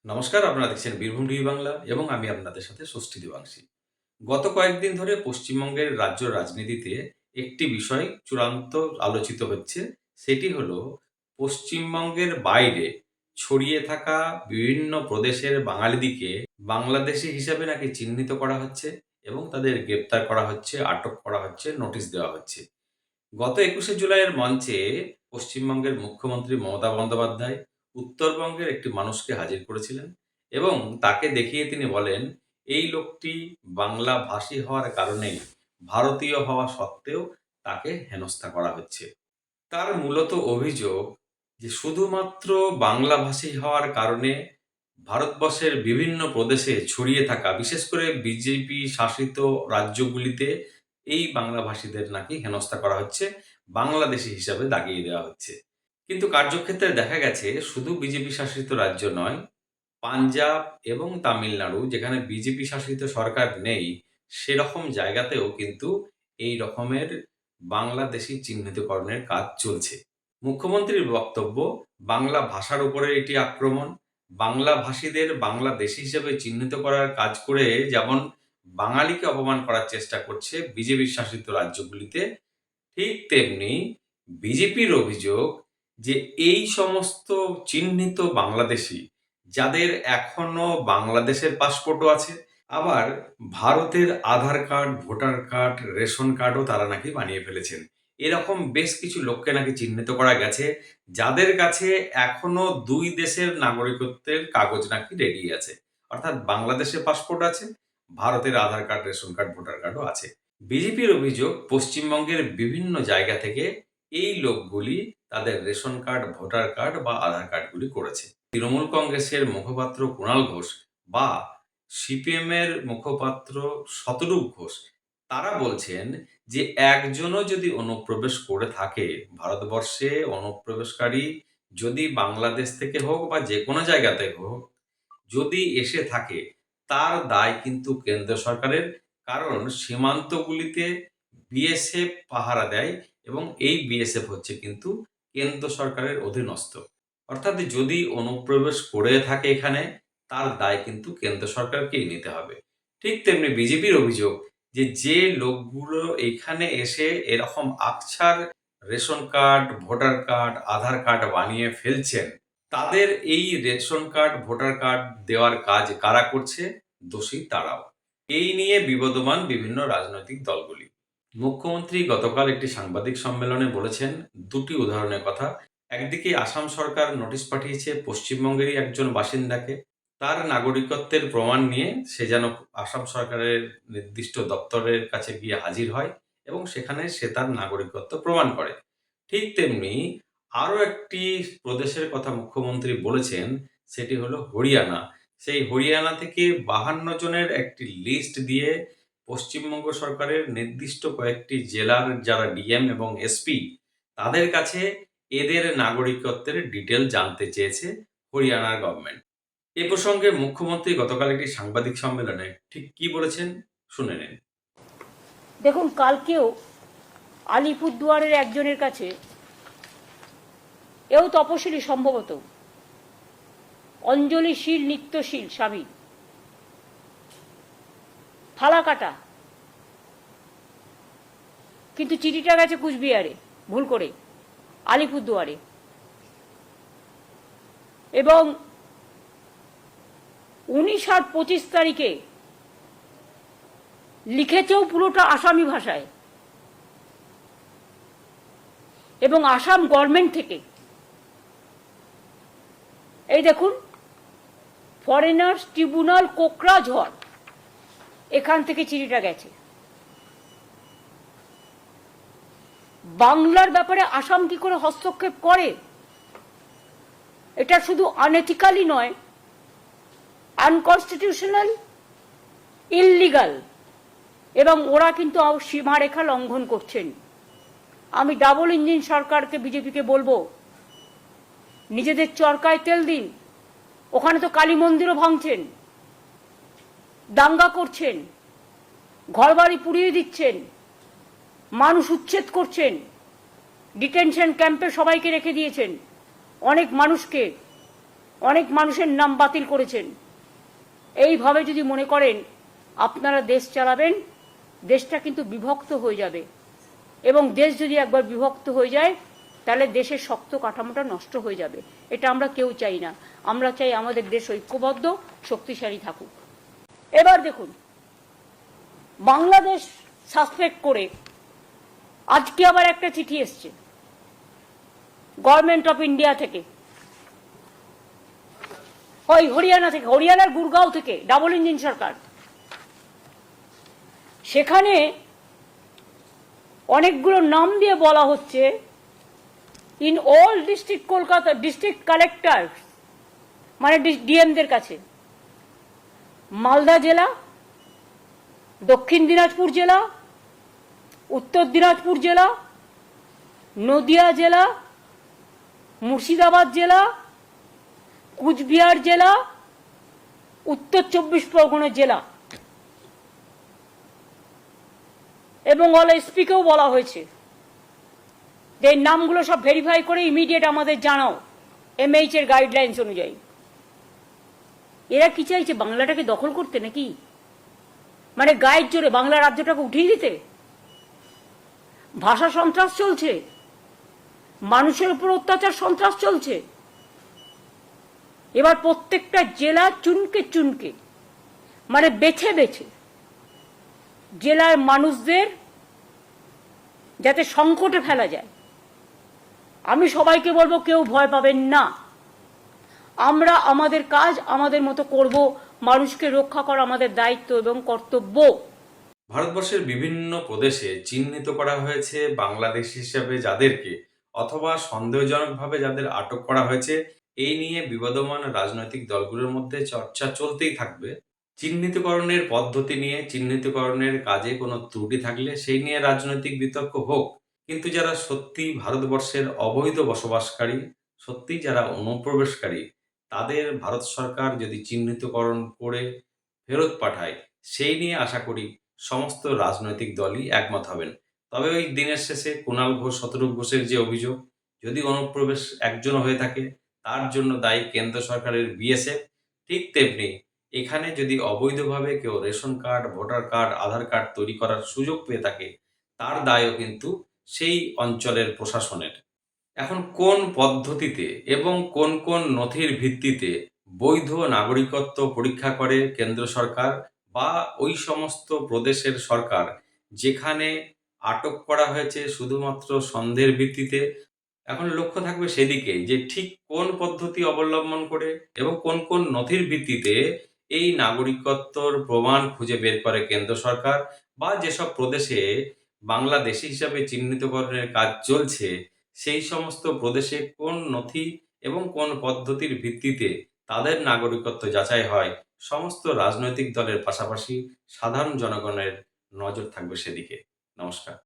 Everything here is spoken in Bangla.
নমস্কার, আপনারা দেখছেন বীরভূম টিভি বাংলা এবং আমি আপনাদের সাথে ষষ্ঠী দেবাংশী। গত কয়েকদিন ধরে পশ্চিমবঙ্গের রাজ্য রাজনীতিতে একটি বিষয় চূড়ান্ত আলোচিত হচ্ছে। সেটি হলো পশ্চিমবঙ্গের বাইরে ছড়িয়ে থাকা বিভিন্ন প্রদেশের বাঙালিদিকে বাংলাদেশী হিসাবে নাকি চিহ্নিত করা হচ্ছে এবং তাদের গ্রেপ্তার করা হচ্ছে, আটক করা হচ্ছে, নোটিশ দেওয়া হচ্ছে। গত ২১শে জুলাইয়ের মঞ্চে পশ্চিমবঙ্গের মুখ্যমন্ত্রী মমতা বন্দ্যোপাধ্যায় উত্তরবঙ্গের একটি মানুষকে হাজির করেছিলেন এবং তাকে দেখিয়ে তিনি বলেন, এই লোকটি বাংলা ভাষী হওয়ার কারণেই ভারতীয় হওয়া সত্ত্বেও তাকে হেনস্থা করা হচ্ছে। তার মূলত অভিযোগ যে শুধুমাত্র বাংলাভাষী হওয়ার কারণে ভারতবর্ষের বিভিন্ন প্রদেশে ছড়িয়ে থাকা, বিশেষ করে বিজেপি শাসিত রাজ্যগুলিতে এই বাংলাভাষীদের নাকি হেনস্থা করা হচ্ছে, বাংলাদেশী হিসাবে দাগিয়ে দেওয়া হচ্ছে। কিন্তু কার্যক্ষেত্রে দেখা গেছে শুধু বিজেপি শাসিত রাজ্য নয়, পাঞ্জাব এবং তামিলনাড়ু যেখানে বিজেপি শাসিত সরকার নেই, সেরকম জায়গাতেও কিন্তু এই রকমের বাংলাদেশী চিহ্নিতকরণের কাজ চলছে। মুখ্যমন্ত্রীর বক্তব্য, বাংলা ভাষার উপরে এটি আক্রমণ। বাংলাভাষীদের বাংলাদেশী হিসেবে চিহ্নিত করার কাজ করে যেমন বাঙালিকে অপমান করার চেষ্টা করছে বিজেপি শাসিত রাজ্যগুলিতে, ঠিক তেমনি বিজেপির অভিযোগ যে এই সমস্ত চিহ্নিত বাংলাদেশী যাদের এখনো বাংলাদেশের পাসপোর্টও আছে, আবার ভারতের আধার কার্ড, ভোটার কার্ড, রেশন কার্ডও তারা নাকি বানিয়ে ফেলেছেন। এরকম বেশ কিছু লোককে নাকি চিহ্নিত করা গেছে, যাদের কাছে এখনো ২ দেশের নাগরিকত্বের কাগজ নাকি রেডি আছে। অর্থাৎ বাংলাদেশের পাসপোর্ট আছে, ভারতের আধার কার্ড, রেশন কার্ড, ভোটার কার্ডও আছে। বিজেপির অভিযোগ, পশ্চিমবঙ্গের বিভিন্ন জায়গা থেকে এই লোকগুলি তাদের রেশন কার্ড, ভোটার কার্ড বা আধার কার্ডগুলি করেছে। তৃণমূল কংগ্রেসের মুখপাত্র কুণাল ঘোষ বা সিপিএম এর মুখপাত্র শতরূপ ঘোষ, তারা বলছেন যে একজনও যদি অনুপ্রবেশ করে থাকে ভারতবর্ষে, অনুপ্রবেশকারী যদি বাংলাদেশ থেকে হোক বা যেকোনো জায়গা থেকে হোক, যদি এসে থাকে তার দায় কিন্তু কেন্দ্র সরকারের। কারণ সীমান্তগুলিতে বিএসএফ পাহারা দেয় এবং এই বিএসএফ হচ্ছে কিন্তু কেন্দ্র সরকারের অধীনস্থ। অর্থাৎ যদি অনুপ্রবেশ করে থাকে এখানে, তার দায় কিন্তু কেন্দ্র সরকারকেই নিতে হবে। ঠিক তেমনি বিজেপির অভিযোগ যে, যে লোকগুলো এখানে এসে এরকম আকছার রেশন কার্ড, ভোটার কার্ড, আধার কার্ড বানিয়ে ফেলছেন, তাদের এই রেশন কার্ড, ভোটার কার্ড দেওয়ার কাজ কারা করছে? দোষী তারাও। এই নিয়ে বিবদমান বিভিন্ন রাজনৈতিক দলগুলি। মুখ্যমন্ত্রী গতকাল একটি সাংবাদিক সম্মেলনে বলেছেন ২টি উদাহরণের কথা। একদিকে আসাম সরকার নোটিশ পাঠিয়েছে পশ্চিমবঙ্গেরই একজন বাসিন্দাকে। তার নাগরিকত্বের প্রমাণ নিয়ে সে যেন আসাম সরকারের নির্দিষ্ট দপ্তরের কাছে গিয়ে হাজির হয় এবং সেখানে সে তার নাগরিকত্ব প্রমাণ করে। ঠিক তেমনি আরো একটি প্রদেশের কথা মুখ্যমন্ত্রী বলেছেন, সেটি হলো হরিয়ানা। সেই হরিয়ানা থেকে ৫২ জনের একটি লিস্ট দিয়ে পশ্চিমবঙ্গ সরকারের নির্দিষ্ট কয়েকটি জেলার যারা ডিএম এবং এসপি, তাদের কাছে এদের নাগরিকত্বের ডিটেল জানতে চেয়েছে হরিয়ানার গভর্নমেন্ট। এ প্রসঙ্গে মুখ্যমন্ত্রী গতকাল একটি সাংবাদিক সম্মেলনে ঠিক কি বলেছেন শুনে নিন। দেখুন, কালকেও আলিপুরদুয়ারের একজনের কাছে, এও তপশিলি সম্ভবত, অঞ্জলিশীল নিত্যশীল স্বামী, ফালাকাটা, কিন্তু চিঠিটা গেছে কুচবিহারে ভুল করে, আলিপুরদুয়ারে। এবং ১৯ আর ২৫ তারিখে লিখেছেও পুরোটা আসামি ভাষায়, এবং আসাম গভর্নমেন্ট থেকে। এই দেখুন, ফরেনার্স ট্রিব্যুনাল কোকরাঝড়, এখান থেকে চিঠিটা গেছে। বাংলার ব্যাপারে আসাম কি করে হস্তক্ষেপ করে? এটা শুধু আনএথিক্যালি নয়, আনকনস্টিটিউশনাল, ইললিগাল, এবং ওরা কিন্তু সীমারেখা লঙ্ঘন করছেন। আমি ডাবল ইঞ্জিন সরকারকে, বিজেপিকে বলবো, নিজেদের চরকায় তেল দিন। ওখানে তো কালী মন্দিরও ভাঙছেন, দাঙ্গা করছেন, ঘরবাড়ি পুড়িয়ে দিচ্ছেন, মানুষ উচ্ছেদ করছেন, ডিটেনশন ক্যাম্পে সবাইকে রেখে দিয়েছেন, অনেক মানুষকে, অনেক মানুষের নাম বাতিল করেছেন। এইভাবে যদি মনে করেন আপনারা দেশ চালাবেন, দেশটা কিন্তু বিভক্ত হয়ে যাবে, এবং দেশ যদি একবার বিভক্ত হয়ে যায় তাহলে দেশের শক্ত কাঠামোটা নষ্ট হয়ে যাবে। এটা আমরা কেউ চাই না। আমরা চাই আমাদের দেশ ঐক্যবদ্ধ, শক্তিশালী থাকুক। এবার দেখুন, বাংলাদেশ সাসপেক্ট করে আজকে আবার একটা চিঠি এসছে গভর্নমেন্ট অফ ইন্ডিয়া থেকে, ওই হরিয়ানা থেকে, হরিয়ানার গুরগাঁও থেকে, ডাবল ইঞ্জিন সরকার। সেখানে অনেকগুলো নাম দিয়ে বলা হচ্ছে, in all district Kolkata, district collector মানে ডিএমদের কাছে, মালদা জেলা, দক্ষিণ দিনাজপুর জেলা, উত্তর দিনাজপুর জেলা, নদিয়া জেলা, মুর্শিদাবাদ জেলা, কুচবিহার জেলা, উত্তর 24 পরগনা জেলা, এবং অল এসপিকেও বলা হয়েছে যে এই নামগুলো সব ভেরিফাই করে ইমিডিয়েট আমাদের জানাও এমএইচ এর গাইডলাইন্স অনুযায়ী। এরা কি চাইছে, বাংলাটাকে দখল করতে নাকি? মানে গায়ের জোরে বাংলা রাজ্যটাকে উঠিয়ে দিতে? ভাষা সন্ত্রাস চলছে, মানুষের উপর অত্যাচার সন্ত্রাস চলছে। এবার প্রত্যেকটা জেলা চুনকে চুনকে, মানে বেছে বেছে জেলার মানুষদের যাতে সংকটে ফেলা যায়। আমি সবাইকে বলবো, কেউ ভয় পাবেন না। আমরা আমাদের কাজ আমাদের মতো করব। মানুষকে রক্ষা করা আমাদের দায়িত্ব এবং কর্তব্য। ভারতবর্ষের বিভিন্ন প্রদেশে চিহ্নিত করা হয়েছে বাংলাদেশ হিসাবে যাদেরকে, অথবা সন্দেহজনকভাবে যাদের আটক করা হয়েছে। এই নিয়ে বিবদমান রাজনৈতিক দলগুলোর মধ্যে চর্চা চলতেই থাকবে। চিহ্নিতকরণের পদ্ধতি নিয়ে, চিহ্নিতকরণের কাজে কোনো ত্রুটি থাকলে সেই নিয়ে রাজনৈতিক বিতর্ক হোক, কিন্তু যারা সত্যি ভারতবর্ষের অবৈধ বসবাসকারী, সত্যি যারা অনুপ্রবেশকারী, তাদের ভারত সরকার যদি চিহ্নিতকরণ করে ফেরত পাঠায়, সেই নিয়ে আশা করি সমস্ত রাজনৈতিক দলই একমত হবেন। তবে ওই দিনের শেষে কুণাল ঘোষ, শতরূপ ঘোষের যে অভিযোগ, যদি অনুপ্রবেশ একজন হয়ে থাকে তার জন্য দায়ী কেন্দ্র সরকারের বিএসএফ, ঠিক তেমনি এখানে যদি অবৈধভাবে কেউ রেশন কার্ড, ভোটার কার্ড, আধার কার্ড তৈরি করার সুযোগ পেয়ে থাকে, তার দায়ও কিন্তু সেই অঞ্চলের প্রশাসনের। এখন কোন পদ্ধতিতে এবং কোন কোন নথির ভিত্তিতে বৈধ নাগরিকত্ব পরীক্ষা করে কেন্দ্র সরকার বা ওই সমস্ত প্রদেশের সরকার যেখানে আটক করা হয়েছে শুধুমাত্র সন্দেহের ভিত্তিতে, এখন লক্ষ্য থাকবে সেদিকে যে ঠিক কোন পদ্ধতি অবলম্বন করে এবং কোন কোন নথির ভিত্তিতে এই নাগরিকত্বর প্রমাণ খুঁজে বের করে কেন্দ্র সরকার, বা যেসব প্রদেশে বাংলাদেশী হিসাবে চিহ্নিতকরণের কাজ চলছে সেই সমস্ত প্রদেশে কোন নথি এবং কোন পদ্ধতির ভিত্তিতে তাদের নাগরিকত্ব যাচাই হয়। সমস্ত রাজনৈতিক দলের পাশাপাশি সাধারণ জনগণের নজর থাকবে সেদিকে। নমস্কার।